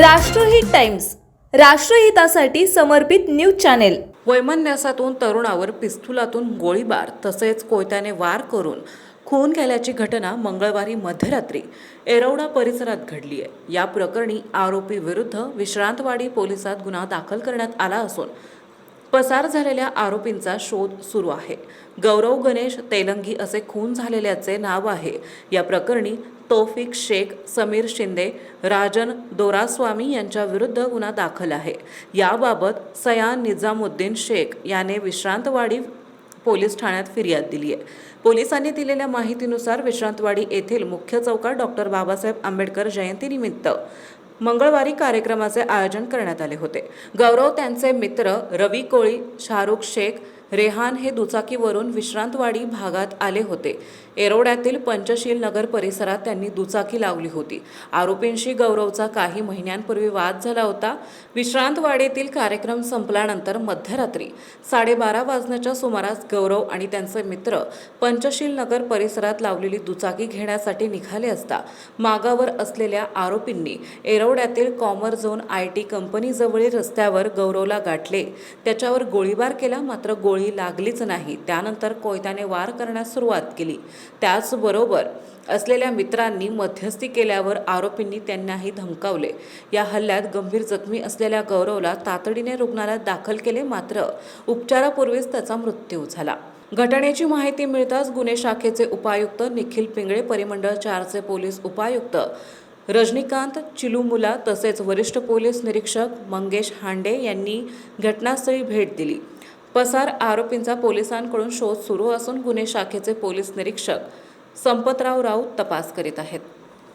राष्ट्रहित टाइम्स, राष्ट्रहितासाठी समर्पित news channel. वैमनस्यातून तरुणावर पिस्तुलातून गोळीबार तसेच कोयत्याने वार करून खून केल्याची घटना मंगळवारी मध्यरात्री येरवडा परिसरात घडली आहे। या प्रकरणी आरोपी विरुद्ध विश्रांतवाडी पोलिसात गुन्हा दाखल करण्यात आला असून पसार झालेल्या आरोपींचा शोध सुरू आहे। गौरव गणेश तेलंगी असे खून झालेल्याचे नाव आहे। या प्रकरणी तौफिक शेख, समीर शिंदे, राजन दोरास्वामी यांच्या विरुद्ध गुन्हा दाखल आहे। याबाबत सयान निजामुद्दीन शेख याने विश्रांतवाडी पोलीस ठाण्यात फिर्याद दिली आहे। पोलिसांनी दिलेल्या माहितीनुसार विश्रांतवाडी येथील मुख्य चौकात डॉक्टर बाबासाहेब आंबेडकर जयंतीनिमित्त मंगळवारी कार्यक्रमाचे आयोजन करण्यात आले होते। गौरव, त्यांचे मित्र रवी कोळी, शाहरुख शेख, रेहान हे दुचाकीवरून विश्रांतवाडी भागात आले होते। येरवड्यातील पंचशील नगर परिसरात त्यांनी दुचाकी लावली होती। आरोपींशी गौरवचा काही महिन्यांपूर्वी वाद झाला होता। विश्रांतवाडीतील कार्यक्रम संपल्यानंतर मध्यरात्री 12:30 वाजण्याच्या सुमारास गौरव आणि त्यांचे मित्र पंचशील नगर परिसरात लावलेली दुचाकी घेण्यासाठी निघाले असता मागावर असलेल्या आरोपींनी येरवड्यातील कॉमर झोन IT कंपनीजवळील रस्त्यावर गौरवला गाठले। त्याच्यावर गोळीबार केला, मात्र गोळी लागलीच नाही। त्यानंतर कोयत्याने वार करण्यास सुरुवात केली। त्याचबरोबर असलेल्या मित्रांनी मध्यस्थी केल्यावर आरोपींनी त्यांनाही धमकावले। या हल्ल्यात गंभीर जखमी असलेल्या गौरवला तातडीने रुग्णालयात दाखल केले, मात्र उपचारापूर्वीच त्याचा मृत्यू झाला। घटनेची माहिती मिळताच गुन्हे शाखेचे उपायुक्त निखिल पिंगळे, परिमंडळ 4चे पोलीस उपायुक्त रजनीकांत चिलुमुला तसेच वरिष्ठ पोलीस निरीक्षक मंगेश हांडे यांनी घटनास्थळी भेट दिली। पसार आरोपींचा पोलिसांकडून शोध सुरू असून गुन्हे शाखेचे पोलीस निरीक्षक संपतराव राऊत तपास करीत आहेत।